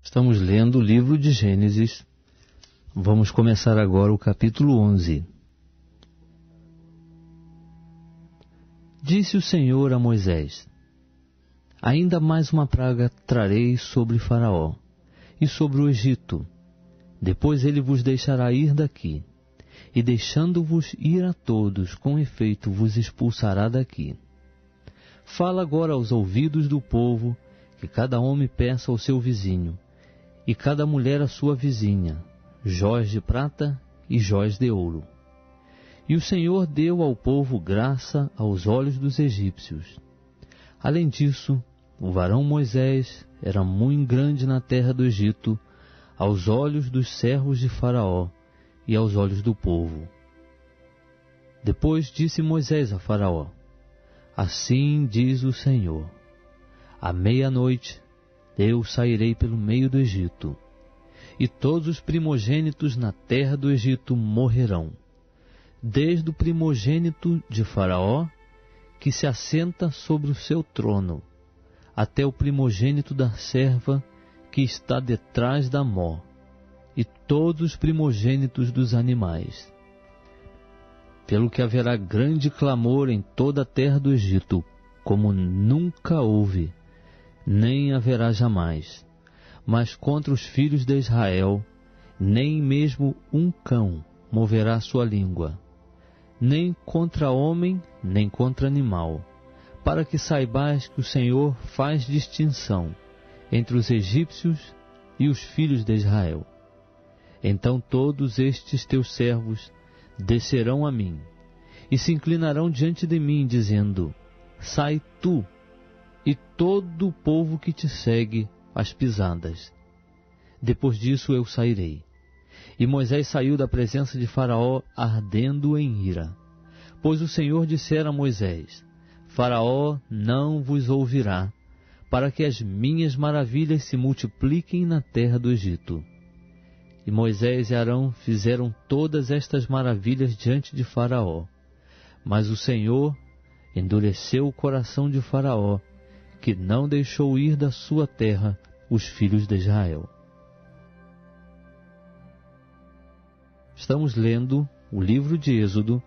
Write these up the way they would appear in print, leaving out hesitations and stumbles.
Estamos lendo o livro de Gênesis. Vamos começar agora o capítulo 11. Disse o Senhor a Moisés: Ainda mais uma praga trarei sobre Faraó e sobre o Egito. Depois ele vos deixará ir daqui, e deixando-vos ir a todos, com efeito vos expulsará daqui. Fala agora aos ouvidos do povo, que cada homem peça ao seu vizinho, e cada mulher à sua vizinha, jóias de prata e jóias de ouro. E o Senhor deu ao povo graça aos olhos dos egípcios. Além disso, o varão Moisés era muito grande na terra do Egito, aos olhos dos servos de Faraó e aos olhos do povo. Depois disse Moisés a Faraó: Assim diz o Senhor: à meia-noite eu sairei pelo meio do Egito, e todos os primogênitos na terra do Egito morrerão, desde o primogênito de Faraó, que se assenta sobre o seu trono, até o primogênito da serva que está detrás da mó, e todos os primogênitos dos animais. Pelo que haverá grande clamor em toda a terra do Egito, como nunca houve, nem haverá jamais. Mas contra os filhos de Israel, nem mesmo um cão moverá sua língua, nem contra homem, nem contra animal, para que saibais que o Senhor faz distinção entre os egípcios e os filhos de Israel. Então todos estes teus servos descerão a mim, e se inclinarão diante de mim, dizendo: Sai tu, e todo o povo que te segue as pisadas. Depois disso eu sairei. E Moisés saiu da presença de Faraó ardendo em ira, pois o Senhor dissera a Moisés: Faraó não vos ouvirá, para que as minhas maravilhas se multipliquem na terra do Egito. E Moisés e Arão fizeram todas estas maravilhas diante de Faraó. Mas o Senhor endureceu o coração de Faraó, que não deixou ir da sua terra os filhos de Israel. Estamos lendo o livro de Êxodo.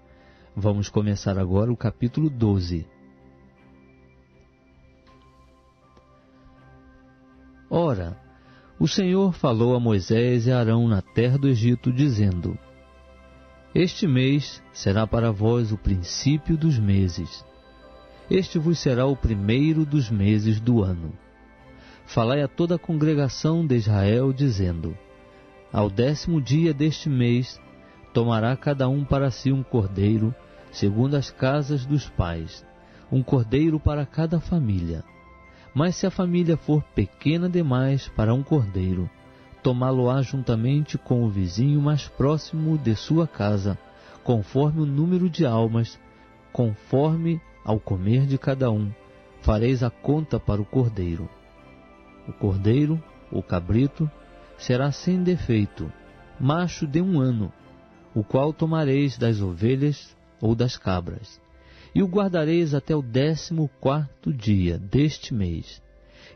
Vamos começar agora o capítulo 12. Ora, o Senhor falou a Moisés e a Arão na terra do Egito, dizendo: Este mês será para vós o princípio dos meses. Este vos será o primeiro dos meses do ano. Falai a toda a congregação de Israel, dizendo: Ao 10º dia deste mês, tomará cada um para si um cordeiro, segundo as casas dos pais, um cordeiro para cada família. Mas se a família for pequena demais para um cordeiro, tomá-lo-á juntamente com o vizinho mais próximo de sua casa, conforme o número de almas, conforme ao comer de cada um, fareis a conta para o cordeiro. O cordeiro, ou cabrito, será sem defeito, macho de 1 ano, o qual tomareis das ovelhas ou das cabras, e o guardareis até o 14º dia deste mês.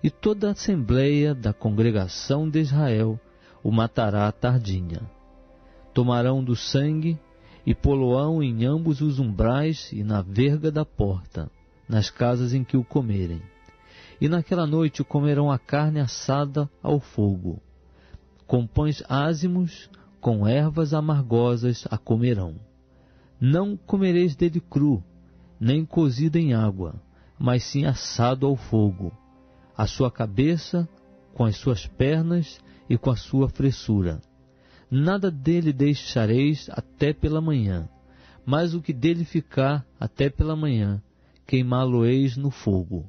E toda a assembleia da congregação de Israel o matará à tardinha. Tomarão do sangue e pô-lo-ão em ambos os umbrais e na verga da porta, nas casas em que o comerem. E naquela noite comerão a carne assada ao fogo. Com pães ázimos, com ervas amargosas a comerão. Não comereis dele cru, nem cozido em água, mas sim assado ao fogo, a sua cabeça, com as suas pernas e com a sua fressura. Nada dele deixareis até pela manhã, mas o que dele ficar até pela manhã, queimá-lo-eis no fogo.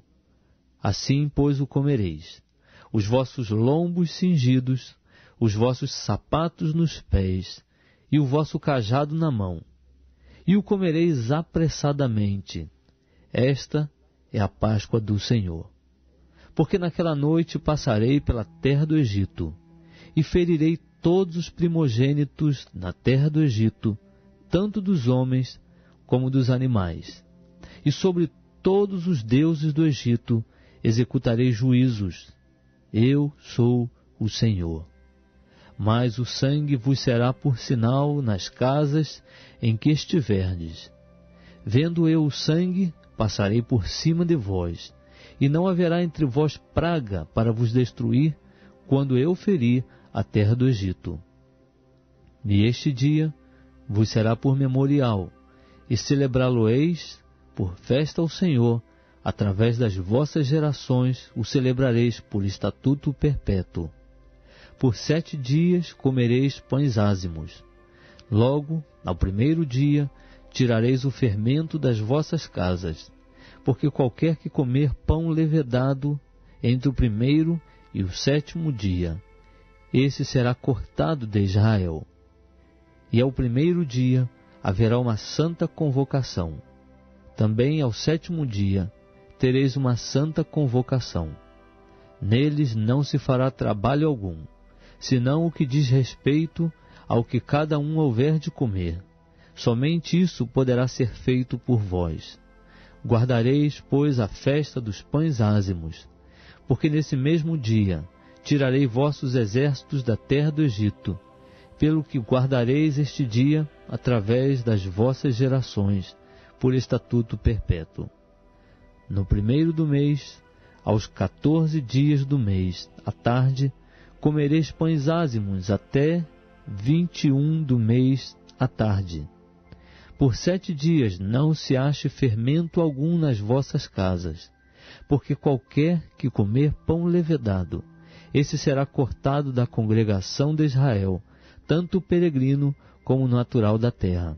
Assim, pois, o comereis, os vossos lombos cingidos, os vossos sapatos nos pés, e o vosso cajado na mão. E o comereis apressadamente. Esta é a Páscoa do Senhor. Porque naquela noite passarei pela terra do Egito, e ferirei todos os primogênitos na terra do Egito, tanto dos homens como dos animais. E sobre todos os deuses do Egito executarei juízos. Eu sou o Senhor. Mas o sangue vos será por sinal nas casas em que estiverdes. Vendo eu o sangue, passarei por cima de vós, e não haverá entre vós praga para vos destruir, quando eu ferir a terra do Egito. E este dia vos será por memorial, e celebrá-lo-eis por festa ao Senhor, através das vossas gerações o celebrareis por estatuto perpétuo. Por 7 dias comereis pães ázimos. Logo, ao primeiro dia, tirareis o fermento das vossas casas, porque qualquer que comer pão levedado entre o primeiro e o 7º dia, esse será cortado de Israel. E ao primeiro dia haverá uma santa convocação. Também ao 7º dia tereis uma santa convocação. Neles não se fará trabalho algum, senão o que diz respeito ao que cada um houver de comer. Somente isso poderá ser feito por vós. Guardareis, pois, a festa dos pães ázimos, porque nesse mesmo dia tirarei vossos exércitos da terra do Egito, pelo que guardareis este dia através das vossas gerações, por estatuto perpétuo. No primeiro do mês, aos 14 dias do mês, à tarde, comereis pães ázimos até 21 do mês, à tarde. Por 7 dias não se ache fermento algum nas vossas casas, porque qualquer que comer pão levedado, esse será cortado da congregação de Israel, tanto o peregrino como o natural da terra.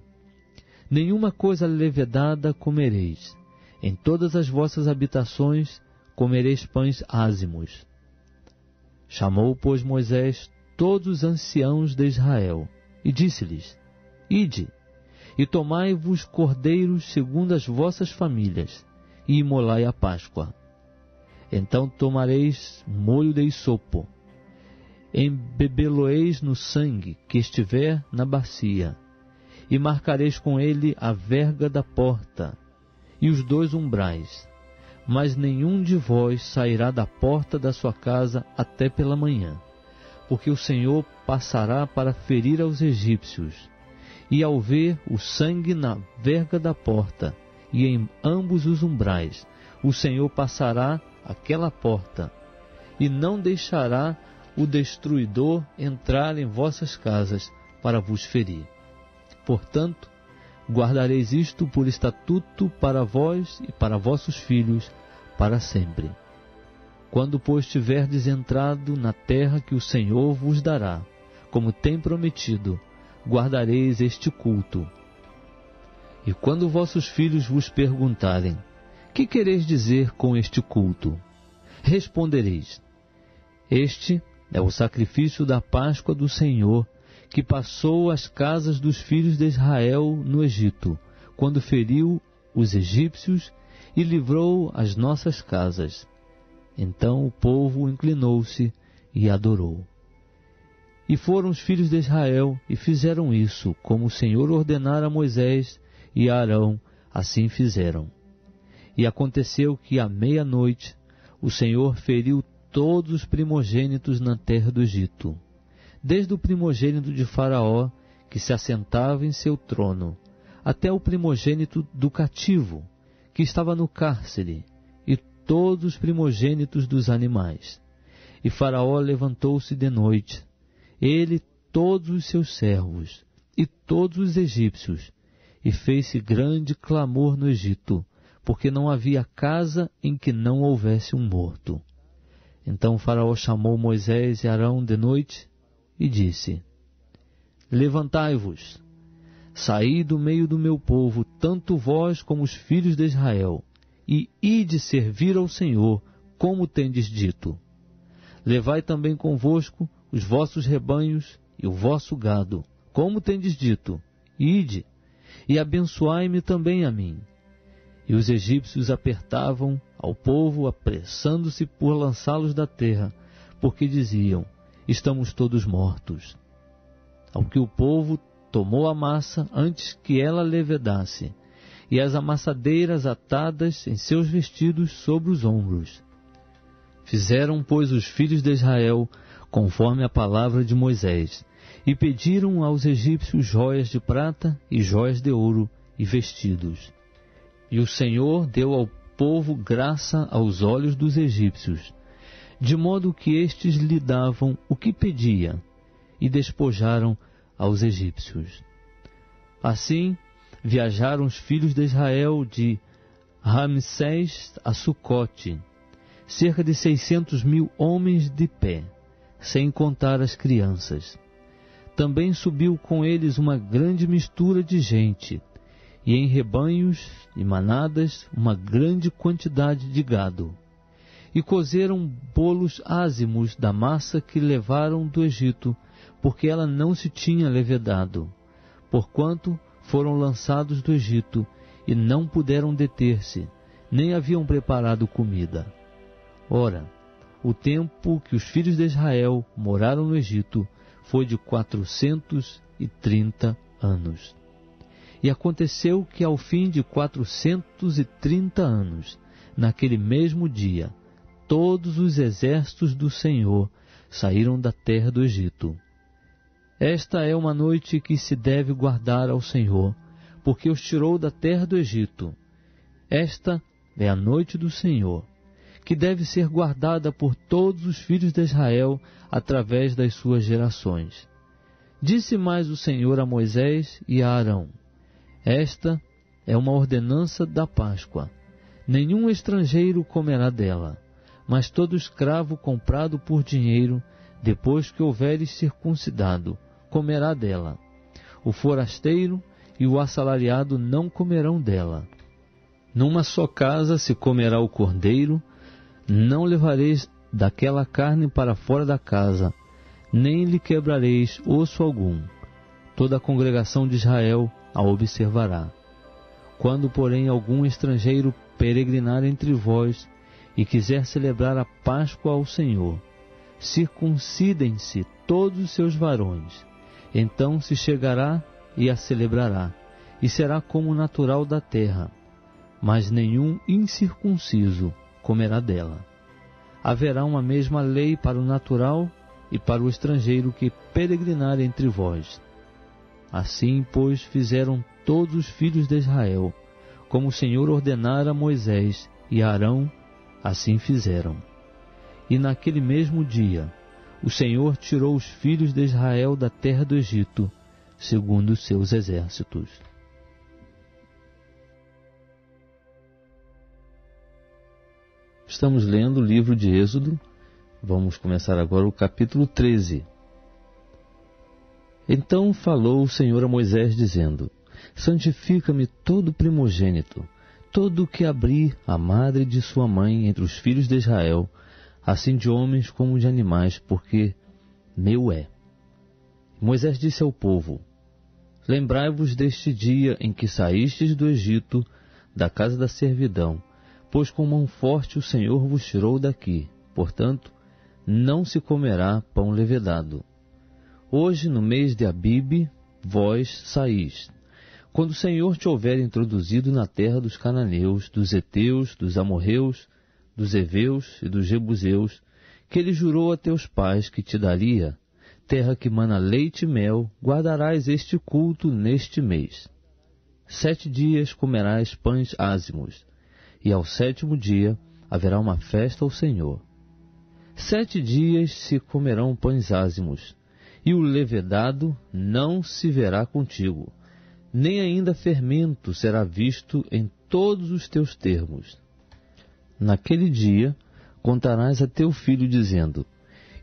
Nenhuma coisa levedada comereis. Em todas as vossas habitações comereis pães ázimos. Chamou, pois, Moisés todos os anciãos de Israel, e disse-lhes: Ide, e tomai-vos cordeiros segundo as vossas famílias, e imolai a Páscoa. Então tomareis molho de hisopo, embebê-lo-eis no sangue que estiver na bacia, e marcareis com ele a verga da porta e os 2 umbrais. Mas nenhum de vós sairá da porta da sua casa até pela manhã, porque o Senhor passará para ferir aos egípcios. E ao ver o sangue na verga da porta e em ambos os umbrais, o Senhor passará aquela porta, e não deixará o destruidor entrar em vossas casas para vos ferir. Portanto, guardareis isto por estatuto para vós e para vossos filhos para sempre. Quando, pois, tiverdes entrado na terra que o Senhor vos dará, como tem prometido, guardareis este culto. E quando vossos filhos vos perguntarem: que quereis dizer com este culto? Respondereis: este é o sacrifício da Páscoa do Senhor, que passou as casas dos filhos de Israel no Egito, quando feriu os egípcios e livrou as nossas casas. Então o povo inclinou-se e adorou. E foram os filhos de Israel e fizeram isso, como o Senhor ordenara a Moisés e a Arão, assim fizeram. E aconteceu que à meia-noite o Senhor feriu todos os primogênitos na terra do Egito, desde o primogênito de Faraó, que se assentava em seu trono, até o primogênito do cativo, que estava no cárcere, e todos os primogênitos dos animais. E Faraó levantou-se de noite, ele, todos os seus servos, e todos os egípcios, e fez-se grande clamor no Egito, porque não havia casa em que não houvesse um morto. Então Faraó chamou Moisés e Arão de noite e disse: Levantai-vos, saí do meio do meu povo, tanto vós como os filhos de Israel, e ide servir ao Senhor, como tendes dito. Levai também convosco os vossos rebanhos e o vosso gado, como tendes dito, ide, e abençoai-me também a mim. E os egípcios apertavam ao povo, apressando-se por lançá-los da terra, porque diziam: estamos todos mortos. Ao que o povo tomou a massa antes que ela levedasse, e as amassadeiras atadas em seus vestidos sobre os ombros. Fizeram, pois, os filhos de Israel conforme a palavra de Moisés, e pediram aos egípcios joias de prata e joias de ouro e vestidos. E o Senhor deu ao povo graça aos olhos dos egípcios, de modo que estes lhe davam o que pedia, e despojaram aos egípcios. Assim, viajaram os filhos de Israel de Ramsés a Sucote, cerca de 600.000 homens de pé, sem contar as crianças. Também subiu com eles uma grande mistura de gente, e em rebanhos e manadas uma grande quantidade de gado. E cozeram bolos ázimos da massa que levaram do Egito, porque ela não se tinha levedado, porquanto foram lançados do Egito, e não puderam deter-se, nem haviam preparado comida. Ora, o tempo que os filhos de Israel moraram no Egito foi de 430 anos. E aconteceu que ao fim de 430 anos, naquele mesmo dia, todos os exércitos do Senhor saíram da terra do Egito. Esta é uma noite que se deve guardar ao Senhor, porque os tirou da terra do Egito. Esta é a noite do Senhor, que deve ser guardada por todos os filhos de Israel através das suas gerações. Disse mais o Senhor a Moisés e a Arão: esta é uma ordenança da Páscoa. Nenhum estrangeiro comerá dela, mas todo escravo comprado por dinheiro, depois que houveres circuncidado, comerá dela. O forasteiro e o assalariado não comerão dela. Numa só casa se comerá o cordeiro, não levareis daquela carne para fora da casa, nem lhe quebrareis osso algum. Toda a congregação de Israel a observará. Quando, porém, algum estrangeiro peregrinar entre vós e quiser celebrar a Páscoa ao Senhor, circuncidem-se todos os seus varões. Então se chegará e a celebrará, e será como natural da terra, mas nenhum incircunciso comerá dela. Haverá uma mesma lei para o natural e para o estrangeiro que peregrinar entre vós. Assim, pois, fizeram todos os filhos de Israel, como o Senhor ordenara a Moisés e a Arão, assim fizeram. E naquele mesmo dia, o Senhor tirou os filhos de Israel da terra do Egito, segundo os seus exércitos. Estamos lendo o livro de Êxodo. Vamos começar agora o capítulo 13. Então falou o Senhor a Moisés, dizendo: santifica-me todo primogênito, todo o que abrir a madre de sua mãe entre os filhos de Israel, assim de homens como de animais, porque meu é. Moisés disse ao povo: lembrai-vos deste dia em que saístes do Egito, da casa da servidão, pois com mão forte o Senhor vos tirou daqui. Portanto, não se comerá pão levedado. Hoje, no mês de Abibe, vós saís, quando o Senhor te houver introduzido na terra dos cananeus, dos heteus, dos amorreus, dos heveus e dos jebuseus, que ele jurou a teus pais que te daria, terra que mana leite e mel, guardarás este culto neste mês. 7 dias comerás pães ázimos, e ao 7º dia haverá uma festa ao Senhor. 7 dias se comerão pães ázimos, e o levedado não se verá contigo, nem ainda fermento será visto em todos os teus termos. Naquele dia contarás a teu filho, dizendo: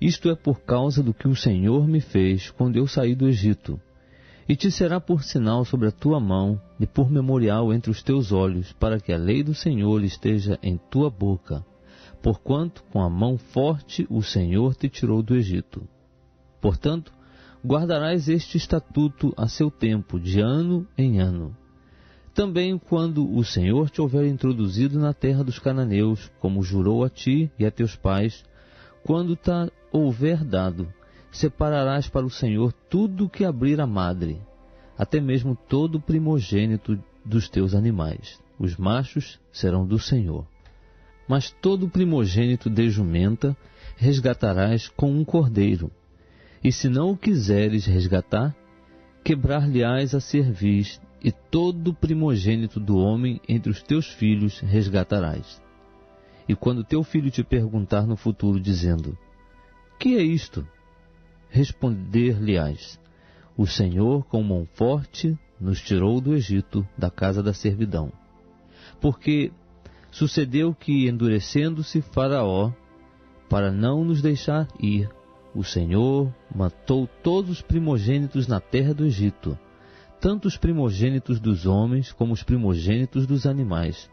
isto é por causa do que o Senhor me fez quando eu saí do Egito. E te será por sinal sobre a tua mão e por memorial entre os teus olhos, para que a lei do Senhor esteja em tua boca, porquanto com a mão forte o Senhor te tirou do Egito. Portanto, guardarás este estatuto a seu tempo, de ano em ano. Também quando o Senhor te houver introduzido na terra dos cananeus, como jurou a ti e a teus pais, quando te houver dado, separarás para o Senhor tudo o que abrir a madre, até mesmo todo o primogênito dos teus animais. Os machos serão do Senhor. Mas todo primogênito de jumenta resgatarás com um cordeiro. E se não o quiseres resgatar, quebrar-lhe-ás a cerviz, e todo primogênito do homem entre os teus filhos resgatarás. E quando teu filho te perguntar no futuro, dizendo: que é isto? Responder-lhe-ás: o Senhor com mão forte nos tirou do Egito, da casa da servidão. Porque sucedeu que, endurecendo-se Faraó, para não nos deixar ir, o Senhor matou todos os primogênitos na terra do Egito, tanto os primogênitos dos homens como os primogênitos dos animais.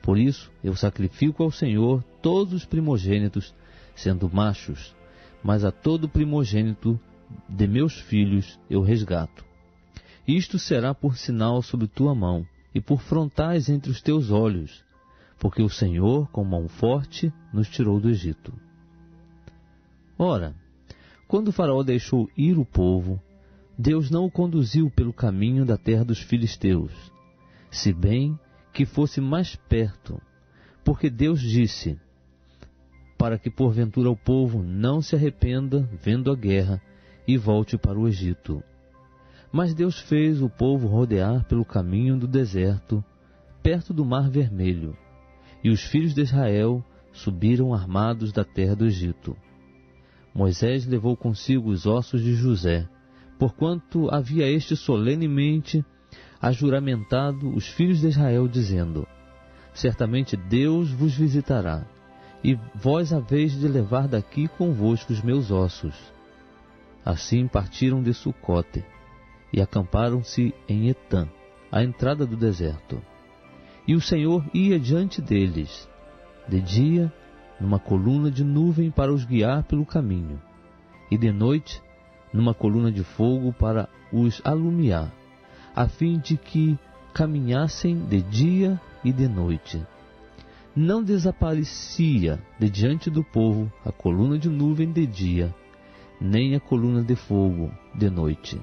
Por isso eu sacrifico ao Senhor todos os primogênitos, sendo machos, mas a todo primogênito de meus filhos eu resgato. Isto será por sinal sobre tua mão e por frontais entre os teus olhos, porque o Senhor com mão forte nos tirou do Egito. Ora, quando Faraó deixou ir o povo, Deus não o conduziu pelo caminho da terra dos filisteus, se bem que fosse mais perto, porque Deus disse: para que porventura o povo não se arrependa vendo a guerra e volte para o Egito. Mas Deus fez o povo rodear pelo caminho do deserto, perto do Mar Vermelho, e os filhos de Israel subiram armados da terra do Egito. Moisés levou consigo os ossos de José, porquanto havia este solenemente ajuramentado os filhos de Israel, dizendo: certamente Deus vos visitará, e vós haveis de levar daqui convosco os meus ossos. Assim partiram de Sucote, e acamparam-se em Etã, à entrada do deserto. E o Senhor ia diante deles, de dia, numa coluna de nuvem para os guiar pelo caminho, e de noite, numa coluna de fogo para os alumiar, a fim de que caminhassem de dia e de noite. Não desaparecia de diante do povo a coluna de nuvem de dia, nem a coluna de fogo de noite.